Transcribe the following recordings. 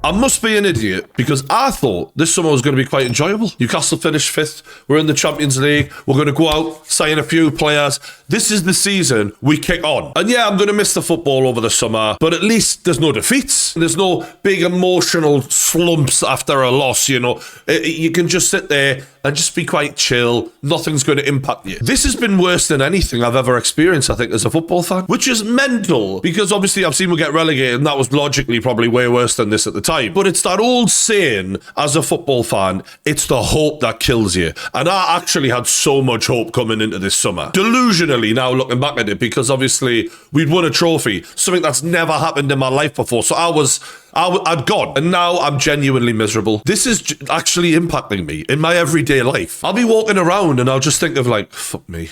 I must be an idiot because I thought this summer was going to be quite enjoyable. Newcastle finished 5th. We're in the Champions League. We're going to go out, sign a few players. This is the season we kick on. And yeah, I'm going to miss the football over the summer, but at least there's no defeats. There's no big emotional slumps after a loss, you know. You can just sit there and just be quite chill. Nothing's going to impact you. This has been worse than anything I've ever experienced, I think, as a football fan, which is mental because obviously I've seen we get relegated and that was logically probably way worse than this at the time. But it's that old saying as a football fan, it's the hope that kills you. And I actually had so much hope coming into this summer. Delusionally now looking back at it because obviously we'd won a trophy, something that's never happened in my life before. So I'd gone, and now I'm genuinely miserable. This is actually impacting me in my everyday life. I'll be walking around and I'll just think of like, fuck me.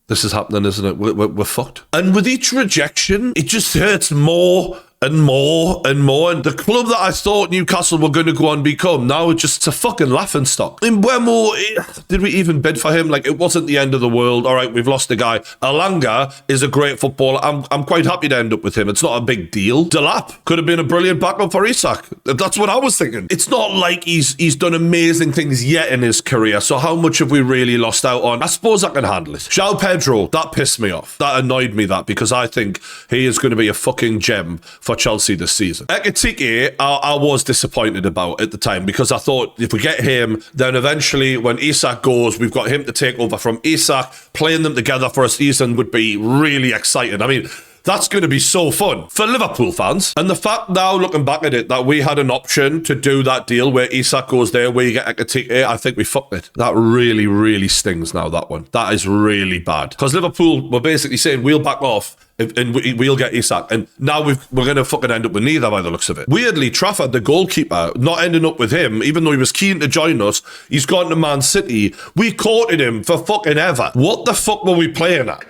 This is happening, isn't it? We're fucked. And with each rejection, it just hurts more and more and more. And the club that I thought Newcastle were going to go on and become, now it's just a fucking laughing stock. In Wemo, did we even bid for him? Like, it wasn't the end of the world. All right, we've lost a guy. Alanga is a great footballer. I'm quite happy to end up with him. It's not a big deal. Delap could have been a brilliant backup for Isak. That's what I was thinking. It's not like he's done amazing things yet in his career. So how much have we really lost out on? I suppose I can handle it. João Pedro, that pissed me off. That annoyed me, that, because I think he is going to be a fucking gem for Chelsea this season. Ekitike, I was disappointed about at the time because I thought if we get him, then eventually when Isak goes, we've got him to take over from Isak. Playing them together for a season would be really exciting. I mean, that's going to be so fun for Liverpool fans. And the fact now, looking back at it, that we had an option to do that deal where Isak goes there, where you get Ekitike, I think we fucked it. That really, really stings now, that one. That is really bad. Because Liverpool were basically saying, we'll back off and we'll get Isak. And now we're going to fucking end up with neither by the looks of it. Weirdly, Trafford, the goalkeeper, not ending up with him, even though he was keen to join us, he's gone to Man City. We courted him for fucking ever. What the fuck were we playing at?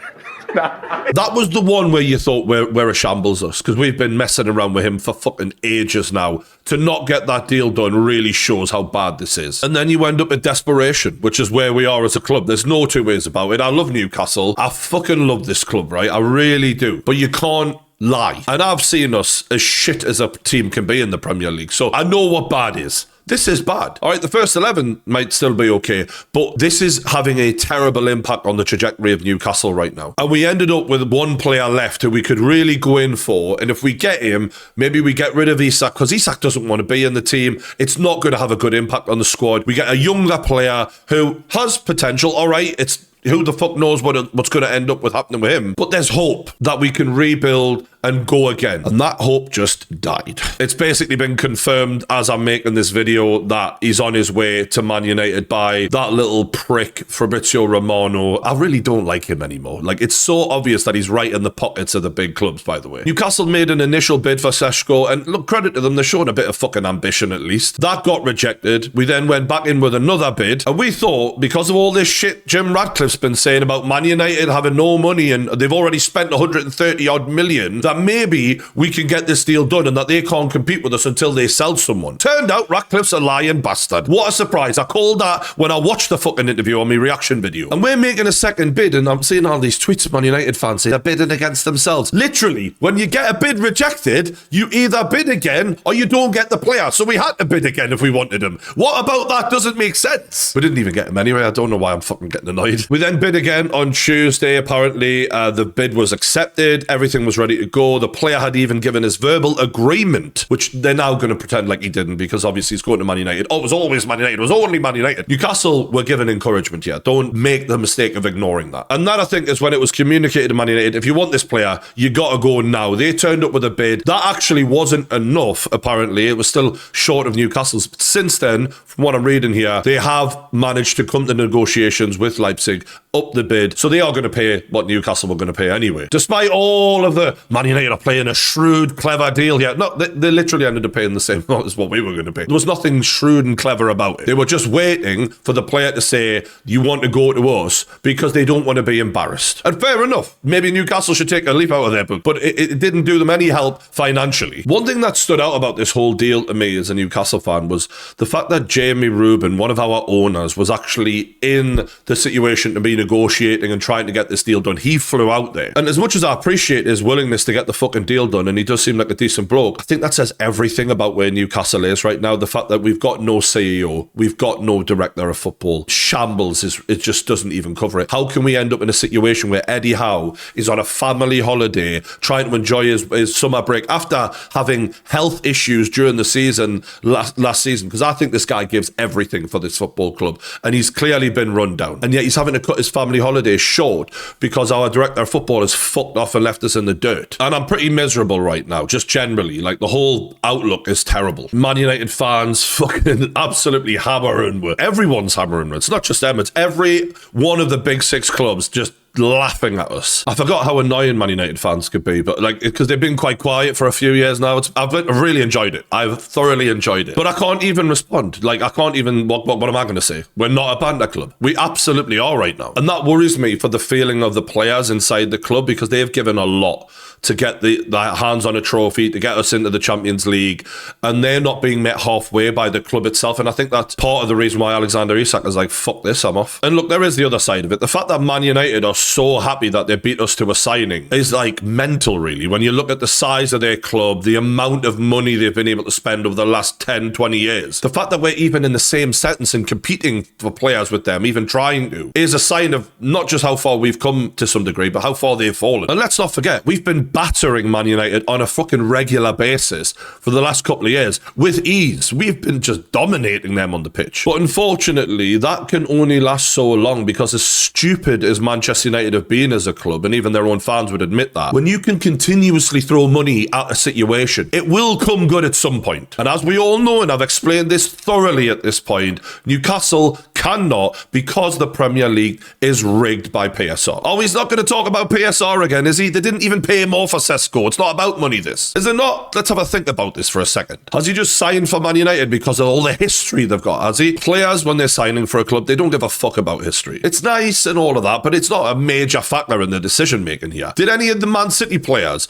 That was the one where you thought we're a shambles us, because we've been messing around with him for fucking ages now. To not get that deal done really shows how bad this is. And then you end up with desperation, which is where we are as a club. There's no two ways about it. I love Newcastle. I fucking love this club, right? I really do. But you can't lie. And I've seen us as shit as a team can be in the Premier League. So I know what bad is. This is bad. All right, the first 11 might still be okay, but this is having a terrible impact on the trajectory of Newcastle right now. And we ended up with one player left who we could really go in for. And if we get him, maybe we get rid of Isak, because Isak doesn't want to be in the team. It's not going to have a good impact on the squad. We get a younger player who has potential. All right, it's who the fuck knows what's going to end up with happening with him. But there's hope that we can rebuild and go again. And that hope just died. It's basically been confirmed as I'm making this video that he's on his way to Man United by that little prick Fabrizio Romano. I really don't like him anymore. Like, it's so obvious that he's right in the pockets of the big clubs, by the way. Newcastle made an initial bid for Sesko, and look, credit to them, they're showing a bit of fucking ambition at least. That got rejected. We then went back in with another bid, and we thought, because of all this shit Jim Ratcliffe's been saying about Man United having no money and they've already spent 130 odd million, that maybe we can get this deal done and that they can't compete with us until they sell someone. Turned out Ratcliffe's a lying bastard. What a surprise. I called that when I watched the fucking interview on my reaction video. And we're making a second bid, and I'm seeing all these tweets Man United fans say they're bidding against themselves. Literally, when you get a bid rejected, you either bid again or you don't get the player. So we had to bid again if we wanted him. What about that doesn't make sense? We didn't even get him anyway. I don't know why I'm fucking getting annoyed. We then bid again on Tuesday. Apparently, the bid was accepted. Everything was ready to go. The player had even given his verbal agreement, which they're now going to pretend like he didn't, because obviously he's going to Man United. Oh, it was always Man United. It was only Man United. Newcastle were given encouragement here. Don't make the mistake of ignoring that. And that, I think, is when it was communicated to Man United, if you want this player, you got to go now. They turned up with a bid. That actually wasn't enough, apparently. It was still short of Newcastle's. But since then, from what I'm reading here, they have managed to come to negotiations with Leipzig, up the bid. So they are going to pay what Newcastle were going to pay anyway. Despite all of the Man United are playing a shrewd, clever deal here. No, they literally ended up paying the same amount as what we were going to pay. There was nothing shrewd and clever about it. They were just waiting for the player to say, you want to go to us, because they don't want to be embarrassed. And fair enough. Maybe Newcastle should take a leaf out of their book, but it didn't do them any help financially. One thing that stood out about this whole deal to me as a Newcastle fan was the fact that Jamie Rubin, one of our owners, was actually in the situation to be negotiating and trying to get this deal done. He flew out there. And as much as I appreciate his willingness to get the fucking deal done, and he does seem like a decent bloke, I think that says everything about where Newcastle is right now. The fact that we've got no CEO, we've got no director of football. Shambles it just doesn't even cover it. How can we end up in a situation where Eddie Howe is on a family holiday trying to enjoy his summer break after having health issues during the season last season? Because I think this guy gives everything for this football club, and he's clearly been run down, and yet he's having to cut his family holiday short because our director of football has fucked off and left us in the dirt. And I'm pretty miserable right now, just generally. Like, the whole outlook is terrible. Man United fans fucking absolutely hammering with. Everyone's hammering with. It's not just them, it's every one of the big six clubs just laughing at us. I forgot how annoying Man United fans could be, but like, because they've been quite quiet for a few years now. I've really enjoyed it. I've thoroughly enjoyed it. But I can't even respond. Like, I can't even, what am I going to say? We're not a banter club. We absolutely are right now. And that worries me for the feeling of the players inside the club, because they've given a lot to get the hands on a trophy, to get us into the Champions League, and they're not being met halfway by the club itself. And I think that's part of the reason why Alexander Isak is like, fuck this, I'm off. And look, there is the other side of it. The fact that Man United are so happy that they beat us to a signing is like mental, really. When you look at the size of their club, the amount of money they've been able to spend over the last 10, 20 years, the fact that we're even in the same sentence and competing for players with them, even trying to, is a sign of not just how far we've come to some degree, but how far they've fallen. And let's not forget, we've been battering Man United on a fucking regular basis for the last couple of years with ease. We've been just dominating them on the pitch. But unfortunately, that can only last so long, because as stupid as Manchester United have been as a club, and even their own fans would admit that, when you can continuously throw money at a situation, it will come good at some point. And as we all know, and I've explained this thoroughly at this point, Newcastle cannot, because the Premier League is rigged by PSR. Oh, he's not going to talk about PSR again, is he? They didn't even pay more for Sesko. It's not about money, this. Is it not? Let's have a think about this for a second. Has he just signed for Man United because of all the history they've got? Has he? Players, when they're signing for a club, they don't give a fuck about history. It's nice and all of that, but it's not a major factor in the decision making here. Did any of the Man City players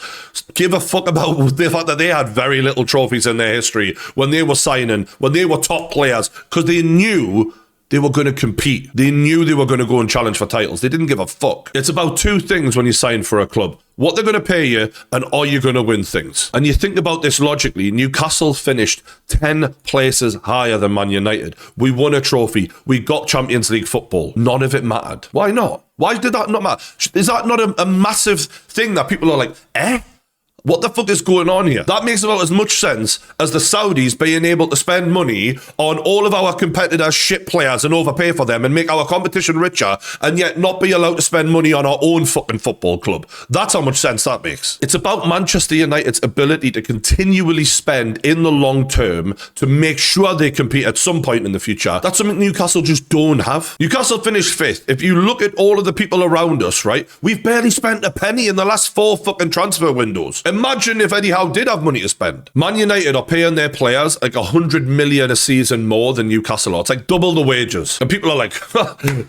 give a fuck about the fact that they had very little trophies in their history when they were signing, when they were top players, because they knew they were going to compete. They knew they were going to go and challenge for titles. They didn't give a fuck. It's about two things when you sign for a club: what they're going to pay you, and are you going to win things? And you think about this logically, Newcastle finished 10 places higher than Man United. We won a trophy. We got Champions League football. None of it mattered. Why not? Why did that not matter? Is that not a massive thing that people are like, what the fuck is going on here? That makes about as much sense as the Saudis being able to spend money on all of our competitors' shit players and overpay for them and make our competition richer, and yet not be allowed to spend money on our own fucking football club. That's how much sense that makes. It's about Manchester United's ability to continually spend in the long term to make sure they compete at some point in the future. That's something Newcastle just don't have. Newcastle finished 5th. If you look at all of the people around us, right, we've barely spent a penny in the last 4 fucking transfer windows. Imagine if Eddie Howe did have money to spend. Man United are paying their players like 100 million a season more than Newcastle are. It's like double the wages. And people are like,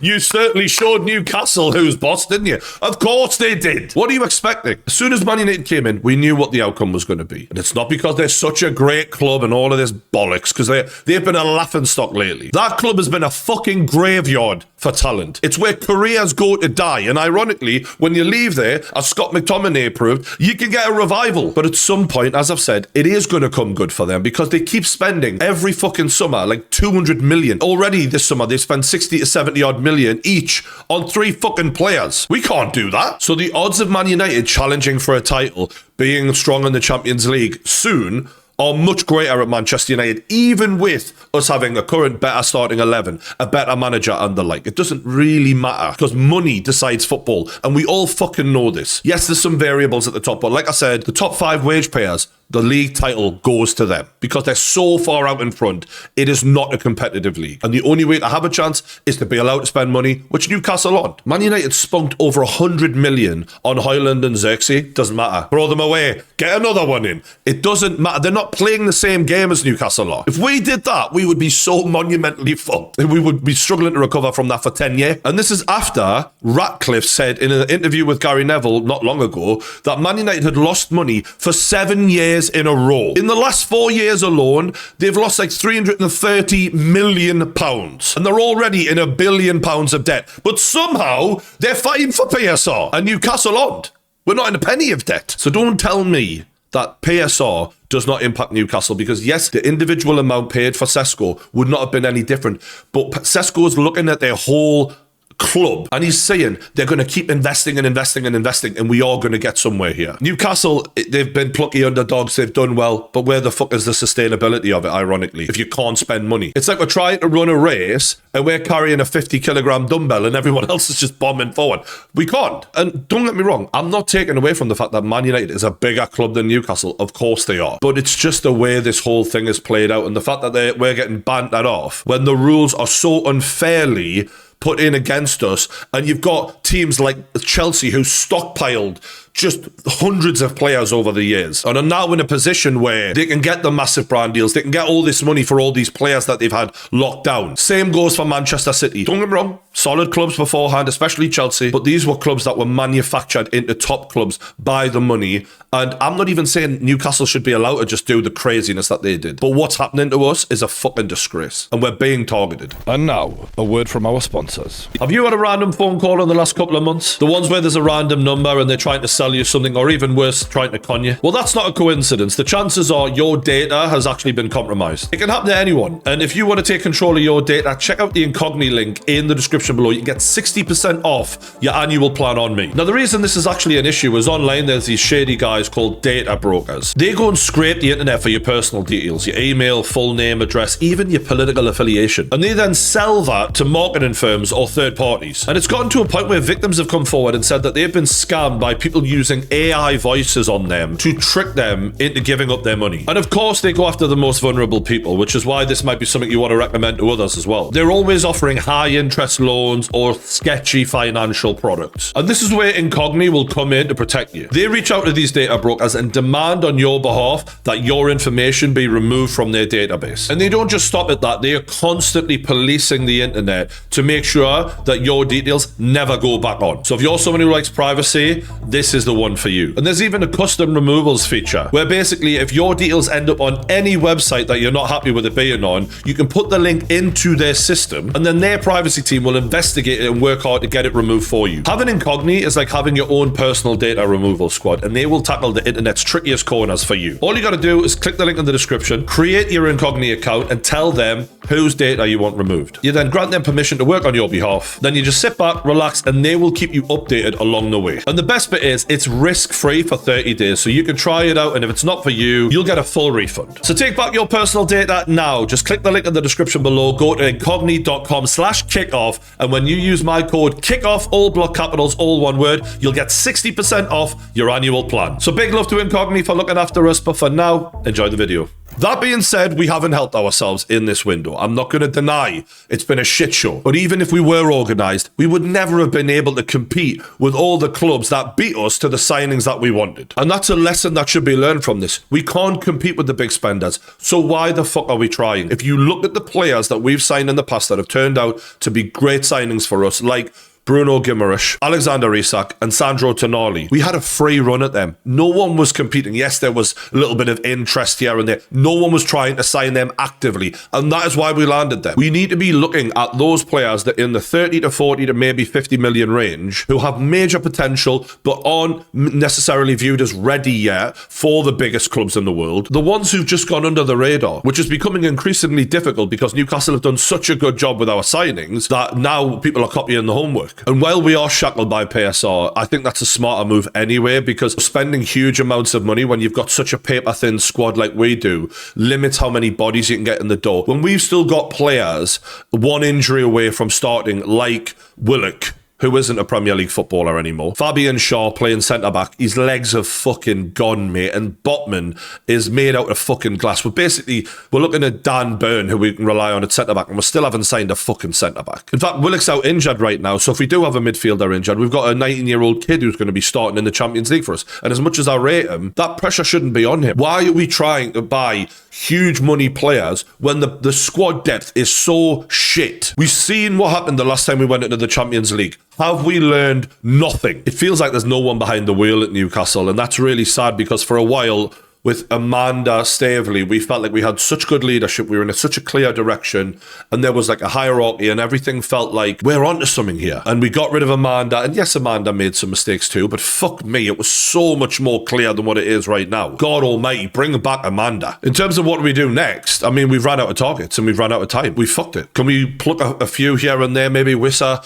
you certainly showed Newcastle who's boss, didn't you? Of course they did. What are you expecting? As soon as Man United came in, we knew what the outcome was going to be. And it's not because they're such a great club and all of this bollocks, because they've been a laughingstock lately. That club has been a fucking graveyard for talent. It's where careers go to die. And ironically, when you leave there, as Scott McTominay proved, you can get a revival. But at some point, as I've said, it is going to come good for them, because they keep spending every fucking summer like 200 million. Already this summer, they spent 60 to 70 odd million each on 3 fucking players. We can't do that. So the odds of Man United challenging for a title, being strong in the Champions League soon, are much greater at Manchester United, even with us having a current better starting 11, a better manager and the like. It doesn't really matter, because money decides football, and we all fucking know this. Yes, there's some variables at the top, but like I said, the top 5 wage payers, the league title goes to them because they're so far out in front. It is not a competitive league. And the only way to have a chance is to be allowed to spend money, which Newcastle aren't. Man United spunked over 100 million on Højlund and Xerxes. Doesn't matter. Throw them away. Get another one in. It doesn't matter. They're not playing the same game as Newcastle are. If we did that, we would be so monumentally fucked. We would be struggling to recover from that for 10 years. And this is after Ratcliffe said in an interview with Gary Neville not long ago that Man United had lost money for 7 years years in a row. In the last 4 years alone, they've lost like £330 million. And they're already in £1 billion of debt. But somehow, they're fighting for PSR. And Newcastle aren't. We're not in a penny of debt. So don't tell me that PSR does not impact Newcastle, because yes, the individual amount paid for Sesko would not have been any different. But Sesko is looking at their whole club and he's saying they're going to keep investing and investing and investing, and we are going to get somewhere here. Newcastle, they've been plucky underdogs, they've done well, but where the fuck is the sustainability of it, ironically, if you can't spend money? It's like we're trying to run a race and we're carrying a 50-kilogram dumbbell and everyone else is just bombing forward. We can't. And don't get me wrong, I'm not taking away from the fact that Man United is a bigger club than Newcastle. Of course they are. But it's just the way this whole thing is played out, and the fact that we're getting bantered off when the rules are so unfairly put in against us. And you've got teams like Chelsea who stockpiled just hundreds of players over the years and are now in a position where they can get the massive brand deals. They can get all this money for all these players that they've had locked down. Same goes for Manchester City. Don't get me wrong, solid clubs beforehand, especially Chelsea, but these were clubs that were manufactured into top clubs by the money. And I'm not even saying Newcastle should be allowed to just do the craziness that they did. But what's happening to us is a fucking disgrace. And we're being targeted. And now, a word from our sponsors. Have you had a random phone call in the last couple of months? The ones where there's a random number and they're trying to sell you something, or even worse, trying to con you? Well, that's not a coincidence. The chances are your data has actually been compromised. It can happen to anyone. And if you want to take control of your data, check out the Incognito link in the description below. You can get 60% off your annual plan on me. Now, the reason this is actually an issue is online there's these shady guys called data brokers. They go and scrape the internet for your personal details, your email, full name, address, even your political affiliation. And they then sell that to marketing firms or third parties. And it's gotten to a point where victims have come forward and said that they've been scammed by people using AI voices on them to trick them into giving up their money. And of course, they go after the most vulnerable people, which is why this might be something you want to recommend to others as well. They're always offering high interest loans or sketchy financial products. And this is where Incognito will come in to protect you. They reach out to these data brokers and demand on your behalf that your information be removed from their database. And they don't just stop at that. They are constantly policing the internet to make sure that your details never go back on. So if you're someone who likes privacy, this is the one for you. And there's even a custom removals feature where basically if your details end up on any website that you're not happy with it being on, you can put the link into their system and then their privacy team will investigate it and work hard to get it removed for you. Having Incognito is like having your own personal data removal squad, and they will tackle the internet's trickiest corners for you. All you got to do is click the link in the description, create your Incognito account, and tell them whose data you want removed. You then grant them permission to work on your behalf. Then you just sit back, relax, and they will keep you updated along the way. And the best bit is it's risk-free for 30 days, so you can try it out, and if it's not for you, you'll get a full refund. So take back your personal data now. Just click the link in the description below, go to incognito.com/kickoff, and when you use my code KICKOFF, all block capitals, all one word, you'll get 60% off your annual plan. So big love to Incognito for looking after us, but for now, enjoy the video. That being said, we haven't helped ourselves in this window. I'm not going to deny it's been a shit show. But even if we were organised, we would never have been able to compete with all the clubs that beat us to the signings that we wanted. And that's a lesson that should be learned from this. We can't compete with the big spenders. So why the fuck are we trying? If you look at the players that we've signed in the past that have turned out to be great signings for us, like Bruno Guimaraes, Alexander Isak, and Sandro Tonali, we had a free run at them. No one was competing. Yes, there was a little bit of interest here and there. No one was trying to sign them actively, and that is why we landed them. We need to be looking at those players that in the 30 to 40 to maybe 50 million range who have major potential but aren't necessarily viewed as ready yet for the biggest clubs in the world. The ones who've just gone under the radar, which is becoming increasingly difficult because Newcastle have done such a good job with our signings that now people are copying the homework. And while we are shackled by PSR, I think that's a smarter move anyway, because spending huge amounts of money when you've got such a paper-thin squad like we do limits how many bodies you can get in the door. When we've still got players one injury away from starting, like Willock, who isn't a Premier League footballer anymore. Fabian Shaw playing centre-back. His legs have fucking gone, mate. And Botman is made out of fucking glass. We're looking at Dan Burn, who we can rely on at centre-back, and we still haven't signed a fucking centre-back. In fact, Willock's out injured right now, so if we do have a midfielder injured, we've got a 19-year-old kid who's going to be starting in the Champions League for us. And as much as I rate him, that pressure shouldn't be on him. Why are we trying to buy huge money players when the squad depth is so shit? We've seen what happened the last time we went into the Champions League. Have we learned nothing? It feels like there's no one behind the wheel at Newcastle, and that's really sad because for a while, with Amanda Staveley, we felt like we had such good leadership. We were in such a clear direction, and there was like a hierarchy, and everything felt like we're onto something here. And we got rid of Amanda, and yes, Amanda made some mistakes too, but fuck me, it was so much more clear than what it is right now. God almighty, bring back Amanda. In terms of what we do next, I mean, we've run out of targets and we've run out of time. We fucked it. Can we pluck a few here and there? Maybe Wissa?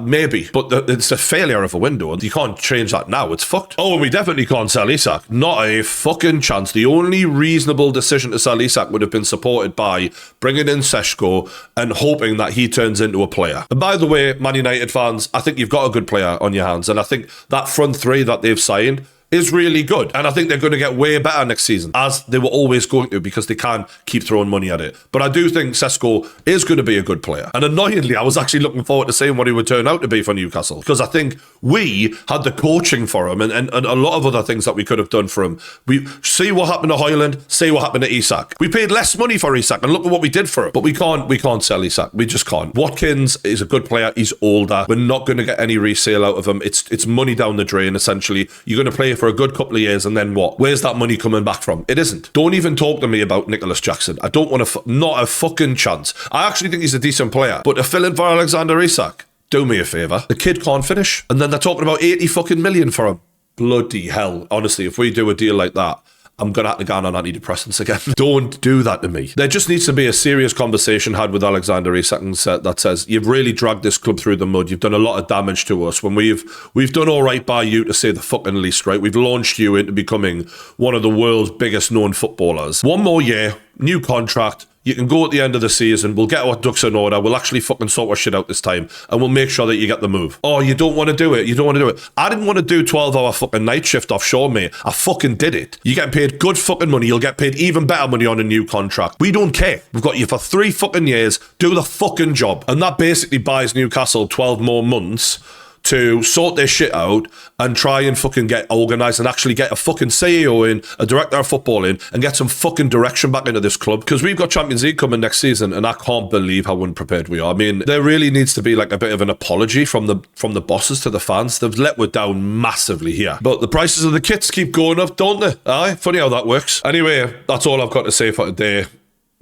Maybe. But it's a failure of a window, and you can't change that now. It's fucked. Oh, and we definitely can't sell Isak. Not a fucking chance. The only reasonable decision to sell Isak would have been supported by bringing in Sesko and hoping that he turns into a player. And by the way, Man United fans, I think you've got a good player on your hands, and I think that front three that they've signed is really good. And I think they're going to get way better next season, as they were always going to, because they can't keep throwing money at it. But I do think Sesko is going to be a good player. And annoyingly, I was actually looking forward to seeing what he would turn out to be for Newcastle, because I think we had the coaching for him and a lot of other things that we could have done for him. We see what happened to Højlund, see what happened to Isak. We paid less money for Isak, and look at what we did for him. But we can't sell Isak. We just can't. Watkins is a good player. He's older. We're not going to get any resale out of him. It's money down the drain, essentially. You're going to play for a good couple of years, and then what? Where's that money coming back from? It isn't. Don't even talk to me about Nicholas Jackson. I don't want to, not a fucking chance. I actually think he's a decent player, but to fill in for Alexander Isak, do me a favour. The kid can't finish, and then they're talking about 80 fucking million for him. Bloody hell. Honestly, if we do a deal like that, I'm going to have to go on antidepressants again. Don't do that to me. There just needs to be a serious conversation had with Alexander Isak that says, you've really dragged this club through the mud. You've done a lot of damage to us. When we've done all right by you, to say the fucking least, right? We've launched you into becoming one of the world's biggest known footballers. One more year, new contract. You can go at the end of the season. We'll get our ducks in order. We'll actually fucking sort our shit out this time, and we'll make sure that you get the move. Oh, you don't want to do it. You don't want to do it. I didn't want to do 12-hour fucking night shift offshore, mate. I fucking did it. You get paid good fucking money. You'll get paid even better money on a new contract. We don't care. We've got you for 3 fucking years. Do the fucking job. And that basically buys Newcastle 12 more months to sort their shit out and try and fucking get organised and actually get a fucking CEO in, a director of football in, and get some fucking direction back into this club. Because we've got Champions League coming next season, and I can't believe how unprepared we are. I mean, there really needs to be like a bit of an apology from the bosses to the fans. They've let us down massively here. But the prices of the kits keep going up, don't they? Aye, funny how that works. Anyway, that's all I've got to say for today.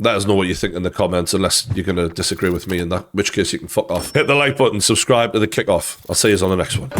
Let us know what you think in the comments, unless you're going to disagree with me, in that which case you can fuck off. Hit the like button, subscribe to the Kickoff. I'll see you on the next one.